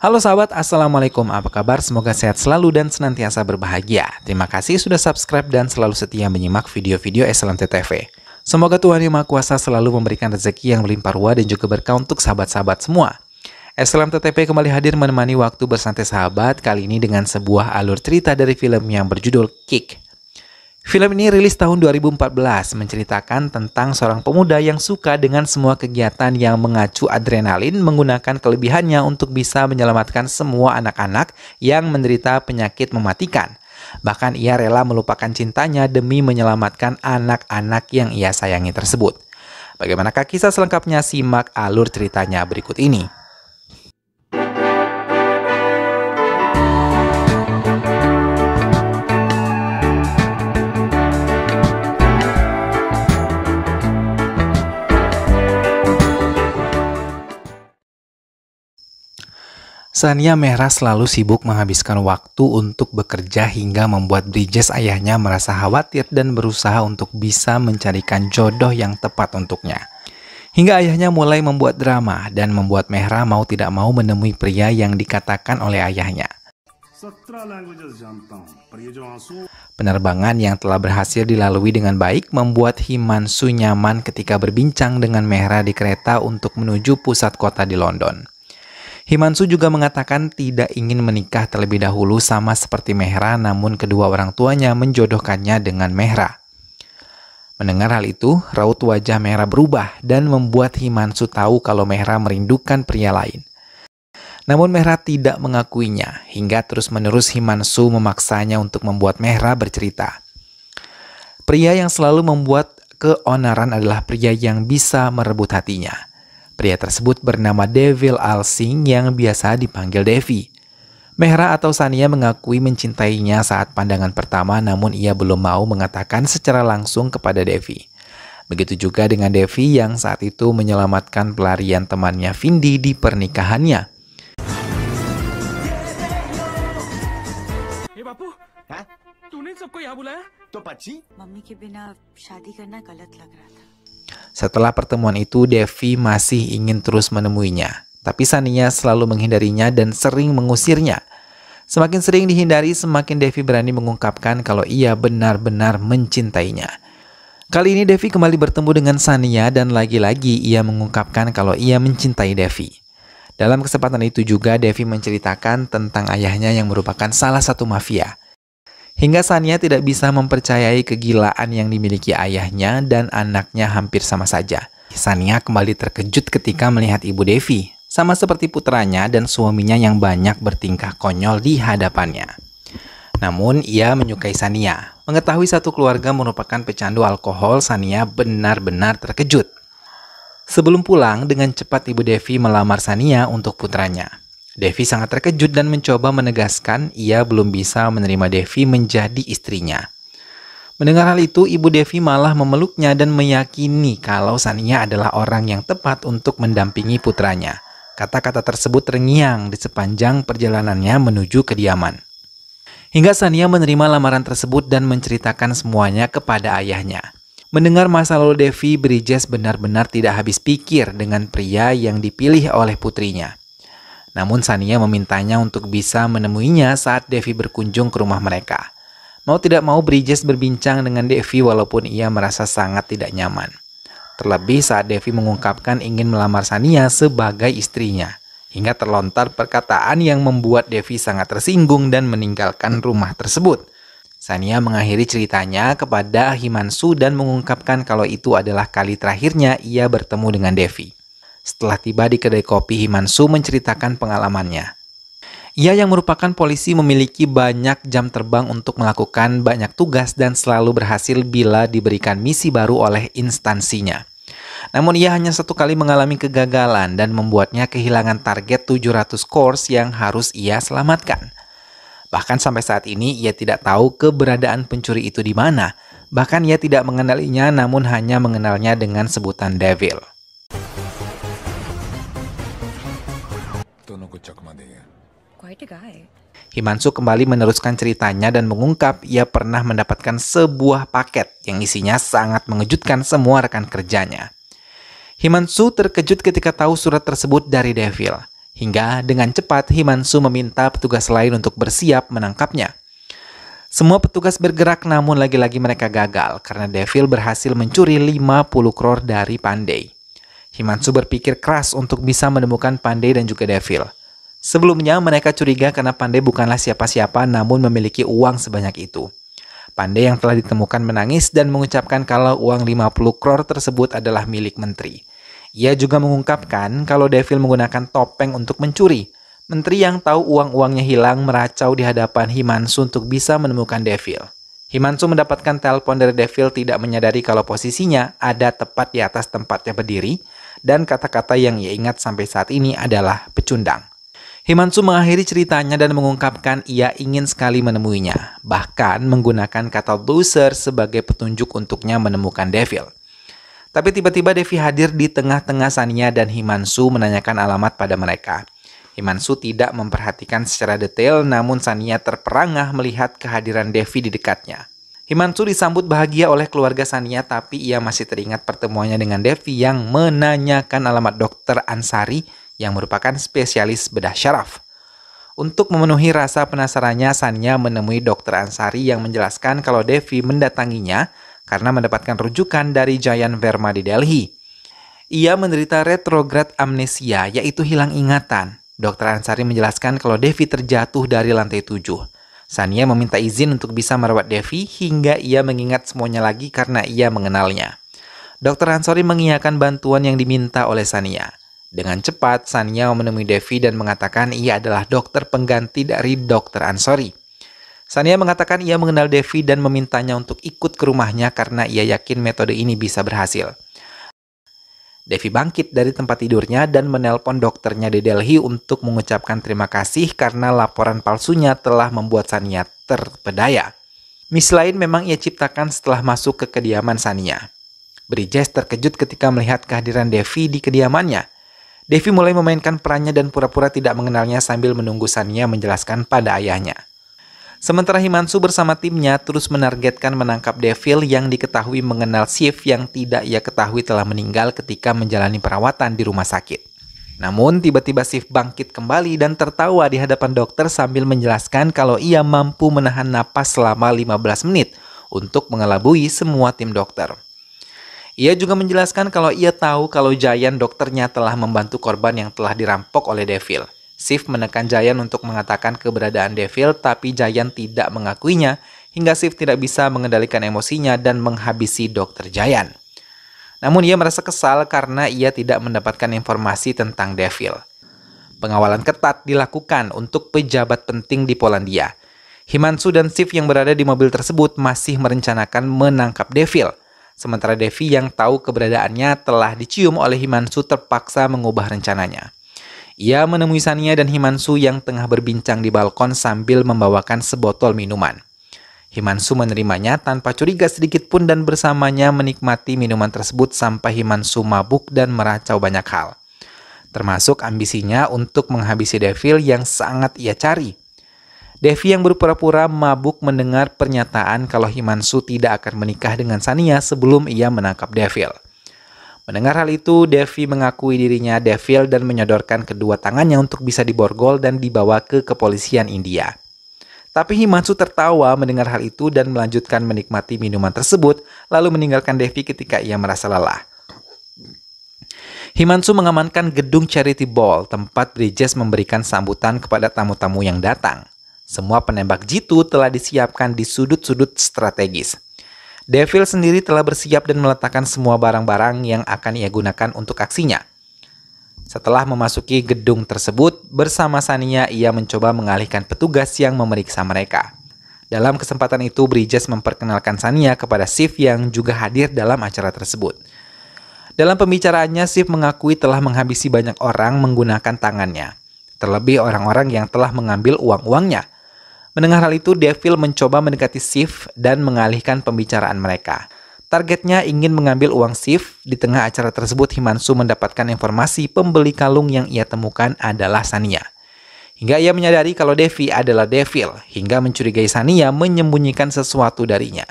Halo sahabat, Assalamualaikum. Apa kabar? Semoga sehat selalu dan senantiasa berbahagia. Terima kasih sudah subscribe dan selalu setia menyimak video-video SLMT TV. Semoga Tuhan Yang Maha Kuasa selalu memberikan rezeki yang melimpah ruah dan juga berkah untuk sahabat-sahabat semua. SLMT TV kembali hadir menemani waktu bersantai sahabat, kali ini dengan sebuah alur cerita dari film yang berjudul Kick. Film ini rilis tahun 2014, menceritakan tentang seorang pemuda yang suka dengan semua kegiatan yang mengacu adrenalin menggunakan kelebihannya untuk bisa menyelamatkan semua anak-anak yang menderita penyakit mematikan. Bahkan ia rela melupakan cintanya demi menyelamatkan anak-anak yang ia sayangi tersebut. Bagaimanakah kisah selengkapnya? Simak alur ceritanya berikut ini. Sania Mehra selalu sibuk menghabiskan waktu untuk bekerja hingga membuat Brijes ayahnya merasa khawatir dan berusaha untuk bisa mencarikan jodoh yang tepat untuknya. Hingga ayahnya mulai membuat drama dan membuat Mehra mau tidak mau menemui pria yang dikatakan oleh ayahnya. Penerbangan yang telah berhasil dilalui dengan baik membuat Himanshu nyaman ketika berbincang dengan Mehra di kereta untuk menuju pusat kota di London. Himanshu juga mengatakan tidak ingin menikah terlebih dahulu sama seperti Mehra, namun kedua orang tuanya menjodohkannya dengan Mehra. Mendengar hal itu, raut wajah Mehra berubah dan membuat Himanshu tahu kalau Mehra merindukan pria lain. Namun Mehra tidak mengakuinya, hingga terus-menerus Himanshu memaksanya untuk membuat Mehra bercerita. Pria yang selalu membuat keonaran adalah pria yang bisa merebut hatinya. Pria tersebut bernama Devil Al-Singh yang biasa dipanggil Devi. Mehra atau Sania mengakui mencintainya saat pandangan pertama, namun ia belum mau mengatakan secara langsung kepada Devi. Begitu juga dengan Devi yang saat itu menyelamatkan pelarian temannya Vindi di pernikahannya. Hey bapu, तूने सबको यहाँ बुलाया? तो बच्ची? मम्मी के बिना शादी करना गलत लग रहा था. Setelah pertemuan itu, Devi masih ingin terus menemuinya. Tapi Sania selalu menghindarinya dan sering mengusirnya. Semakin sering dihindari, semakin Devi berani mengungkapkan kalau ia benar-benar mencintainya. Kali ini Devi kembali bertemu dengan Sania dan lagi-lagi ia mengungkapkan kalau ia mencintai Devi. Dalam kesempatan itu juga Devi menceritakan tentang ayahnya yang merupakan salah satu mafia. Hingga Sania tidak bisa mempercayai kegilaan yang dimiliki ayahnya dan anaknya hampir sama saja. Sania kembali terkejut ketika melihat ibu Devi, sama seperti putranya dan suaminya yang banyak bertingkah konyol di hadapannya. Namun ia menyukai Sania. Mengetahui satu keluarga merupakan pecandu alkohol, Sania benar-benar terkejut. Sebelum pulang, dengan cepat ibu Devi melamar Sania untuk putranya. Devi sangat terkejut dan mencoba menegaskan ia belum bisa menerima Devi menjadi istrinya. Mendengar hal itu, ibu Devi malah memeluknya dan meyakini kalau Sania adalah orang yang tepat untuk mendampingi putranya. Kata-kata tersebut terngiang di sepanjang perjalanannya menuju kediaman. Hingga Sania menerima lamaran tersebut dan menceritakan semuanya kepada ayahnya. Mendengar masa lalu Devi, Brijes benar-benar tidak habis pikir dengan pria yang dipilih oleh putrinya. Namun Sania memintanya untuk bisa menemuinya saat Devi berkunjung ke rumah mereka. Mau tidak mau Brijes berbincang dengan Devi walaupun ia merasa sangat tidak nyaman. Terlebih saat Devi mengungkapkan ingin melamar Sania sebagai istrinya. Hingga terlontar perkataan yang membuat Devi sangat tersinggung dan meninggalkan rumah tersebut. Sania mengakhiri ceritanya kepada Himanshu dan mengungkapkan kalau itu adalah kali terakhirnya ia bertemu dengan Devi. Setelah tiba di kedai kopi, Himanshu menceritakan pengalamannya. Ia yang merupakan polisi memiliki banyak jam terbang untuk melakukan banyak tugas dan selalu berhasil bila diberikan misi baru oleh instansinya. Namun ia hanya satu kali mengalami kegagalan dan membuatnya kehilangan target 700 course yang harus ia selamatkan. Bahkan sampai saat ini ia tidak tahu keberadaan pencuri itu di mana. Bahkan ia tidak mengenalinya, namun hanya mengenalnya dengan sebutan Devil. Himanshu kembali meneruskan ceritanya dan mengungkap ia pernah mendapatkan sebuah paket yang isinya sangat mengejutkan semua rekan kerjanya. Himanshu terkejut ketika tahu surat tersebut dari Devil. Hingga dengan cepat Himanshu meminta petugas lain untuk bersiap menangkapnya. Semua petugas bergerak namun lagi-lagi mereka gagal karena Devil berhasil mencuri 50 crore dari Pandey. Himanshu berpikir keras untuk bisa menemukan Pandey dan juga Devil. Sebelumnya mereka curiga karena Pandey bukanlah siapa-siapa namun memiliki uang sebanyak itu. Pandey yang telah ditemukan menangis dan mengucapkan kalau uang 50 crore tersebut adalah milik menteri. Ia juga mengungkapkan kalau Devil menggunakan topeng untuk mencuri. Menteri yang tahu uang-uangnya hilang meracau di hadapan Himanshu untuk bisa menemukan Devil. Himanshu mendapatkan telepon dari Devil tidak menyadari kalau posisinya ada tepat di atas tempatnya berdiri dan kata-kata yang ia ingat sampai saat ini adalah pecundang. Himanshu mengakhiri ceritanya dan mengungkapkan ia ingin sekali menemuinya, bahkan menggunakan kata loser sebagai petunjuk untuknya menemukan Devil. Tapi tiba-tiba Devi hadir di tengah-tengah Sania dan Himanshu menanyakan alamat pada mereka. Himanshu tidak memperhatikan secara detail, namun Sania terperangah melihat kehadiran Devi di dekatnya. Himanshu disambut bahagia oleh keluarga Sania, tapi ia masih teringat pertemuannya dengan Devi yang menanyakan alamat Dr. Ansari yang merupakan spesialis bedah syaraf. Untuk memenuhi rasa penasarannya, Sania menemui Dr. Ansari yang menjelaskan kalau Devi mendatanginya karena mendapatkan rujukan dari Jayan Verma di Delhi. Ia menderita retrograd amnesia, yaitu hilang ingatan. Dr. Ansari menjelaskan kalau Devi terjatuh dari lantai 7. Sania meminta izin untuk bisa merawat Devi hingga ia mengingat semuanya lagi karena ia mengenalnya. Dr. Ansari mengiyakan bantuan yang diminta oleh Sania. Dengan cepat, Sania menemui Devi dan mengatakan ia adalah dokter pengganti dari Dr. Ansari. Sania mengatakan ia mengenal Devi dan memintanya untuk ikut ke rumahnya karena ia yakin metode ini bisa berhasil. Devi bangkit dari tempat tidurnya dan menelpon dokternya di Delhi untuk mengucapkan terima kasih karena laporan palsunya telah membuat Sania terpedaya. Miss lain memang ia ciptakan setelah masuk ke kediaman Sania. Bridges terkejut ketika melihat kehadiran Devi di kediamannya. Devi mulai memainkan perannya dan pura-pura tidak mengenalnya sambil menunggu Sania menjelaskan pada ayahnya. Sementara Himanshu bersama timnya terus menargetkan menangkap Devil yang diketahui mengenal Shiv yang tidak ia ketahui telah meninggal ketika menjalani perawatan di rumah sakit. Namun tiba-tiba Shiv bangkit kembali dan tertawa di hadapan dokter sambil menjelaskan kalau ia mampu menahan napas selama 15 menit untuk mengelabui semua tim dokter. Ia juga menjelaskan kalau ia tahu kalau Jayan dokternya telah membantu korban yang telah dirampok oleh Devil. Shiv menekan Jayan untuk mengatakan keberadaan Devil, tapi Jayan tidak mengakuinya hingga Shiv tidak bisa mengendalikan emosinya dan menghabisi dokter Jayan. Namun ia merasa kesal karena ia tidak mendapatkan informasi tentang Devil. Pengawalan ketat dilakukan untuk pejabat penting di Polandia. Himanshu dan Shiv yang berada di mobil tersebut masih merencanakan menangkap Devil. Sementara Devi yang tahu keberadaannya telah dicium oleh Himanshu terpaksa mengubah rencananya. Ia menemui Sania dan Himanshu yang tengah berbincang di balkon sambil membawakan sebotol minuman. Himanshu menerimanya tanpa curiga sedikit pun dan bersamanya menikmati minuman tersebut sampai Himanshu mabuk dan meracau banyak hal. Termasuk ambisinya untuk menghabisi Devil yang sangat ia cari. Devi yang berpura-pura mabuk mendengar pernyataan kalau Himanshu tidak akan menikah dengan Sania sebelum ia menangkap Devil. Mendengar hal itu, Devi mengakui dirinya Devil dan menyodorkan kedua tangannya untuk bisa diborgol dan dibawa ke kepolisian India. Tapi Himanshu tertawa mendengar hal itu dan melanjutkan menikmati minuman tersebut, lalu meninggalkan Devi ketika ia merasa lelah. Himanshu mengamankan gedung Charity Ball, tempat Bridges memberikan sambutan kepada tamu-tamu yang datang. Semua penembak jitu telah disiapkan di sudut-sudut strategis. Devil sendiri telah bersiap dan meletakkan semua barang-barang yang akan ia gunakan untuk aksinya. Setelah memasuki gedung tersebut, bersama Sania ia mencoba mengalihkan petugas yang memeriksa mereka. Dalam kesempatan itu, Bridges memperkenalkan Sania kepada Shiv yang juga hadir dalam acara tersebut. Dalam pembicaraannya, Shiv mengakui telah menghabisi banyak orang menggunakan tangannya, terlebih orang-orang yang telah mengambil uang-uangnya. Mendengar hal itu, Devil mencoba mendekati Shiv dan mengalihkan pembicaraan mereka. Targetnya ingin mengambil uang Shiv. Di tengah acara tersebut, Himanshu mendapatkan informasi pembeli kalung yang ia temukan adalah Sania. Hingga ia menyadari kalau Devi adalah Devil, hingga mencurigai Sania menyembunyikan sesuatu darinya.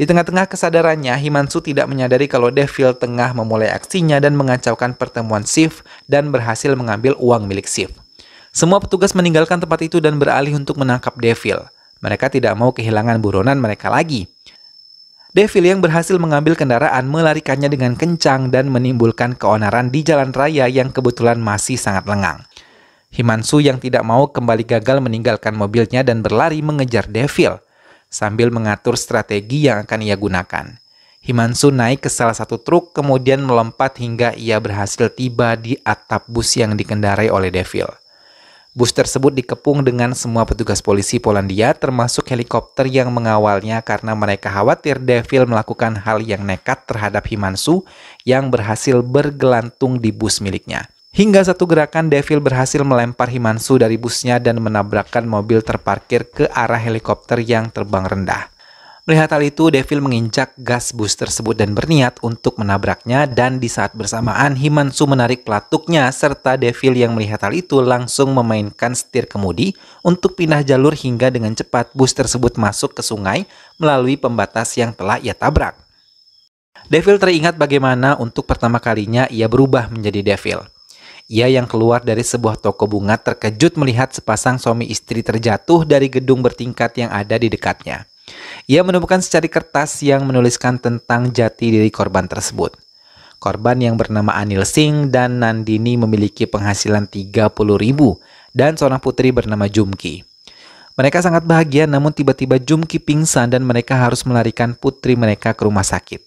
Di tengah-tengah kesadarannya, Himanshu tidak menyadari kalau Devil tengah memulai aksinya dan mengacaukan pertemuan Shiv dan berhasil mengambil uang milik Shiv. Semua petugas meninggalkan tempat itu dan beralih untuk menangkap Devil. Mereka tidak mau kehilangan buronan mereka lagi. Devil yang berhasil mengambil kendaraan melarikannya dengan kencang dan menimbulkan keonaran di jalan raya yang kebetulan masih sangat lengang. Himanshu yang tidak mau kembali gagal meninggalkan mobilnya dan berlari mengejar Devil sambil mengatur strategi yang akan ia gunakan. Himanshu naik ke salah satu truk kemudian melompat hingga ia berhasil tiba di atap bus yang dikendarai oleh Devil. Bus tersebut dikepung dengan semua petugas polisi Polandia termasuk helikopter yang mengawalnya karena mereka khawatir Devil melakukan hal yang nekat terhadap Himanshu yang berhasil bergelantung di bus miliknya. Hingga satu gerakan Devil berhasil melempar Himanshu dari busnya dan menabrakkan mobil terparkir ke arah helikopter yang terbang rendah. Melihat hal itu, Devil menginjak gas bus tersebut dan berniat untuk menabraknya dan di saat bersamaan Himanshu menarik pelatuknya serta Devil yang melihat hal itu langsung memainkan setir kemudi untuk pindah jalur hingga dengan cepat bus tersebut masuk ke sungai melalui pembatas yang telah ia tabrak. Devil teringat bagaimana untuk pertama kalinya ia berubah menjadi Devil. Ia yang keluar dari sebuah toko bunga terkejut melihat sepasang suami istri terjatuh dari gedung bertingkat yang ada di dekatnya. Ia menemukan secari kertas yang menuliskan tentang jati diri korban tersebut. Korban yang bernama Anil Singh dan Nandini memiliki penghasilan 30.000 dan seorang putri bernama Jumki. Mereka sangat bahagia namun tiba-tiba Jumki pingsan dan mereka harus melarikan putri mereka ke rumah sakit.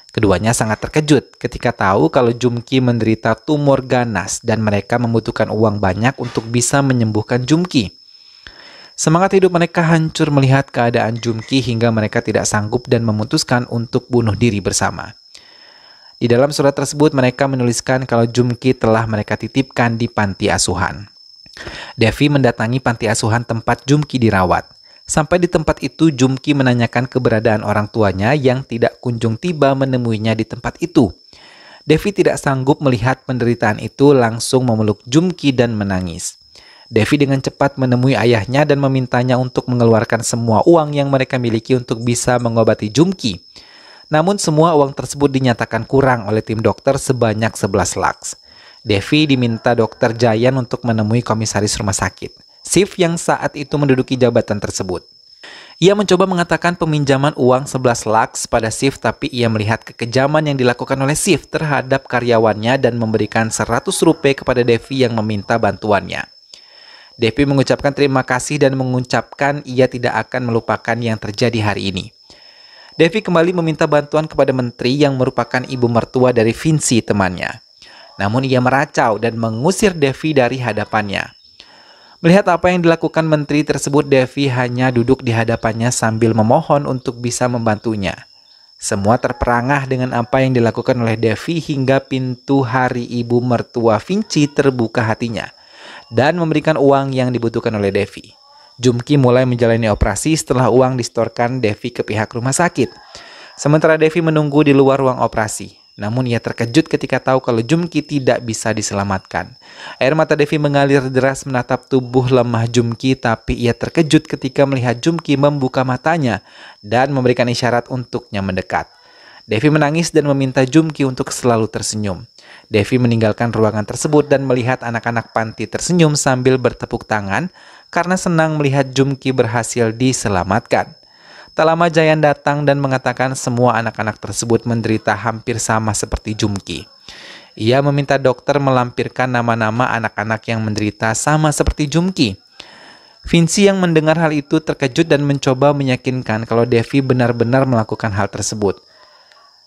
Keduanya sangat terkejut ketika tahu kalau Jumki menderita tumor ganas dan mereka membutuhkan uang banyak untuk bisa menyembuhkan Jumki. Semangat hidup mereka hancur melihat keadaan Jumki hingga mereka tidak sanggup dan memutuskan untuk bunuh diri bersama. Di dalam surat tersebut mereka menuliskan kalau Jumki telah mereka titipkan di panti asuhan. Devi mendatangi panti asuhan tempat Jumki dirawat. Sampai di tempat itu, Jumki menanyakan keberadaan orang tuanya yang tidak kunjung tiba menemuinya di tempat itu. Devi tidak sanggup melihat penderitaan itu, langsung memeluk Jumki dan menangis. Devi dengan cepat menemui ayahnya dan memintanya untuk mengeluarkan semua uang yang mereka miliki untuk bisa mengobati Jumki. Namun semua uang tersebut dinyatakan kurang oleh tim dokter sebanyak 11 lakhs. Devi diminta dokter Jayan untuk menemui komisaris rumah sakit, Shiv yang saat itu menduduki jabatan tersebut. Ia mencoba mengatakan peminjaman uang 11 lakhs pada Shiv, tapi ia melihat kekejaman yang dilakukan oleh Shiv terhadap karyawannya dan memberikan 100 rupiah kepada Devi yang meminta bantuannya. Devi mengucapkan terima kasih dan mengucapkan ia tidak akan melupakan yang terjadi hari ini. Devi kembali meminta bantuan kepada menteri yang merupakan ibu mertua dari Vinci temannya. Namun ia meracau dan mengusir Devi dari hadapannya. Melihat apa yang dilakukan menteri tersebut, Devi hanya duduk di hadapannya sambil memohon untuk bisa membantunya. Semua terperangah dengan apa yang dilakukan oleh Devi hingga pintu hari ibu mertua Vinci terbuka hatinya dan memberikan uang yang dibutuhkan oleh Devi. Jumki mulai menjalani operasi setelah uang disetorkan Devi ke pihak rumah sakit. Sementara Devi menunggu di luar ruang operasi. Namun ia terkejut ketika tahu kalau Jumki tidak bisa diselamatkan. Air mata Devi mengalir deras menatap tubuh lemah Jumki, tapi ia terkejut ketika melihat Jumki membuka matanya dan memberikan isyarat untuknya mendekat. Devi menangis dan meminta Jumki untuk selalu tersenyum. Devi meninggalkan ruangan tersebut dan melihat anak-anak panti tersenyum sambil bertepuk tangan karena senang melihat Jumki berhasil diselamatkan. Tak lama Jayan datang dan mengatakan semua anak-anak tersebut menderita hampir sama seperti Jumki. Ia meminta dokter melampirkan nama-nama anak-anak yang menderita sama seperti Jumki. Vinci yang mendengar hal itu terkejut dan mencoba meyakinkan kalau Devi benar-benar melakukan hal tersebut.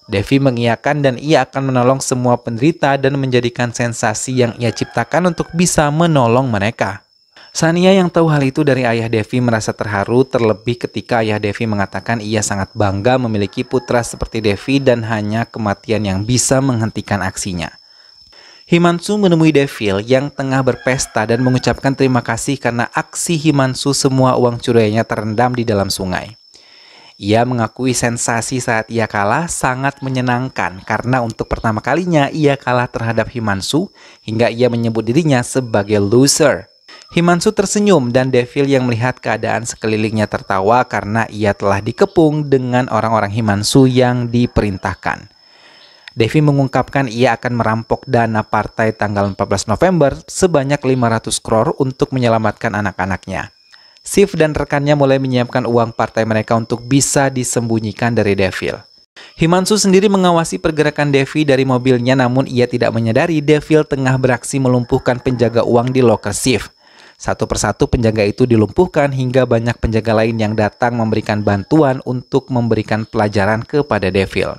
Devi mengiyakan dan ia akan menolong semua penderita dan menjadikan sensasi yang ia ciptakan untuk bisa menolong mereka. Sania yang tahu hal itu dari ayah Devi merasa terharu, terlebih ketika ayah Devi mengatakan ia sangat bangga memiliki putra seperti Devi dan hanya kematian yang bisa menghentikan aksinya. Himanshu menemui Devil yang tengah berpesta dan mengucapkan terima kasih karena aksi Himanshu semua uang curiannya terendam di dalam sungai. Ia mengakui sensasi saat ia kalah sangat menyenangkan karena untuk pertama kalinya ia kalah terhadap Himanshu hingga ia menyebut dirinya sebagai loser. Himanshu tersenyum dan Devil yang melihat keadaan sekelilingnya tertawa karena ia telah dikepung dengan orang-orang Himanshu yang diperintahkan. Devi mengungkapkan ia akan merampok dana partai tanggal 14 November sebanyak 500 crore untuk menyelamatkan anak-anaknya. Shiv dan rekannya mulai menyiapkan uang partai mereka untuk bisa disembunyikan dari Devil. Himanshu sendiri mengawasi pergerakan Devi dari mobilnya, namun ia tidak menyadari Devil tengah beraksi melumpuhkan penjaga uang di loker Shiv. Satu persatu penjaga itu dilumpuhkan hingga banyak penjaga lain yang datang memberikan bantuan untuk memberikan pelajaran kepada Devil.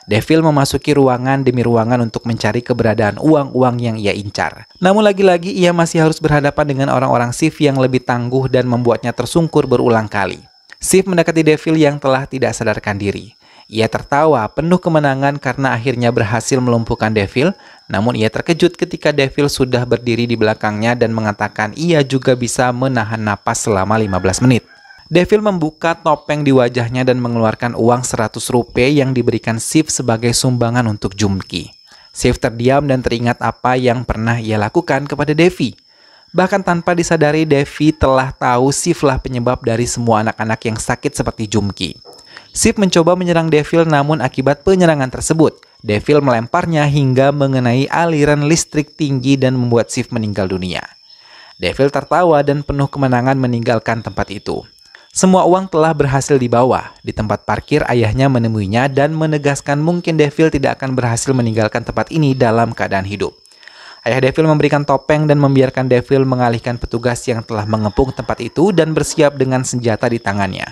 Devil memasuki ruangan demi ruangan untuk mencari keberadaan uang-uang yang ia incar. Namun lagi-lagi ia masih harus berhadapan dengan orang-orang Shiv yang lebih tangguh dan membuatnya tersungkur berulang kali. Shiv mendekati Devil yang telah tidak sadarkan diri. Ia tertawa penuh kemenangan karena akhirnya berhasil melumpuhkan Devil, namun ia terkejut ketika Devil sudah berdiri di belakangnya dan mengatakan ia juga bisa menahan napas selama 15 menit. Devil membuka topeng di wajahnya dan mengeluarkan uang 100 rupiah yang diberikan Shiv sebagai sumbangan untuk Jumki. Shiv terdiam dan teringat apa yang pernah ia lakukan kepada Devi. Bahkan tanpa disadari, Devi telah tahu Shiv lah penyebab dari semua anak-anak yang sakit seperti Jumki. Shiv mencoba menyerang Devil, namun akibat penyerangan tersebut, Devil melemparnya hingga mengenai aliran listrik tinggi dan membuat Shiv meninggal dunia. Devil tertawa dan penuh kemenangan meninggalkan tempat itu. Semua uang telah berhasil dibawa. Di tempat parkir, ayahnya menemuinya dan menegaskan mungkin Devil tidak akan berhasil meninggalkan tempat ini dalam keadaan hidup. Ayah Devil memberikan topeng dan membiarkan Devil mengalihkan petugas yang telah mengepung tempat itu dan bersiap dengan senjata di tangannya.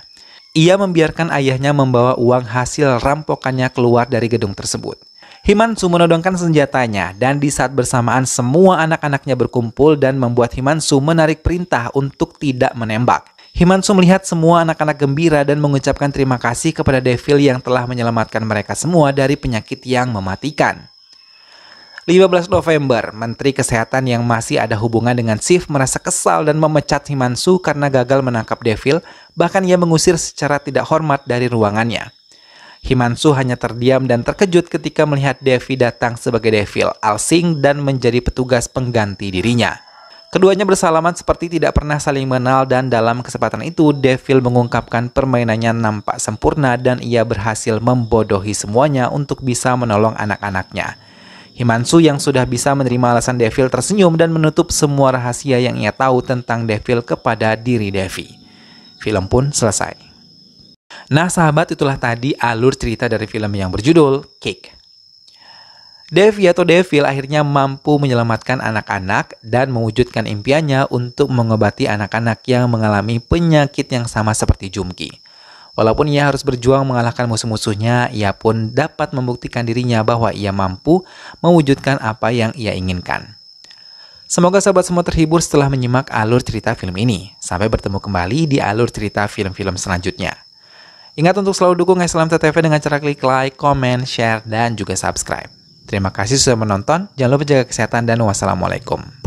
Ia membiarkan ayahnya membawa uang hasil rampokannya keluar dari gedung tersebut. Himanshu menodongkan senjatanya dan di saat bersamaan semua anak-anaknya berkumpul dan membuat Himanshu menarik perintah untuk tidak menembak. Himanshu melihat semua anak-anak gembira dan mengucapkan terima kasih kepada Devil yang telah menyelamatkan mereka semua dari penyakit yang mematikan. 15 November, Menteri Kesehatan yang masih ada hubungan dengan Shiv merasa kesal dan memecat Himanshu karena gagal menangkap Devil, bahkan ia mengusir secara tidak hormat dari ruangannya. Himanshu hanya terdiam dan terkejut ketika melihat Devi datang sebagai Devil, Alsing dan menjadi petugas pengganti dirinya. Keduanya bersalaman seperti tidak pernah saling mengenal dan dalam kesempatan itu Devil mengungkapkan permainannya nampak sempurna dan ia berhasil membodohi semuanya untuk bisa menolong anak-anaknya. Himanshu yang sudah bisa menerima alasan Devil tersenyum dan menutup semua rahasia yang ia tahu tentang Devil kepada diri Devi. Film pun selesai. Nah sahabat, itulah tadi alur cerita dari film yang berjudul Kick. Devi atau Devil akhirnya mampu menyelamatkan anak-anak dan mewujudkan impiannya untuk mengobati anak-anak yang mengalami penyakit yang sama seperti Jumki. Walaupun ia harus berjuang mengalahkan musuh-musuhnya, ia pun dapat membuktikan dirinya bahwa ia mampu mewujudkan apa yang ia inginkan. Semoga sahabat semua terhibur setelah menyimak alur cerita film ini. Sampai bertemu kembali di alur cerita film-film selanjutnya. Ingat untuk selalu dukung Islam TV dengan cara klik like, comment, share, dan juga subscribe. Terima kasih sudah menonton, jangan lupa jaga kesehatan dan wassalamualaikum.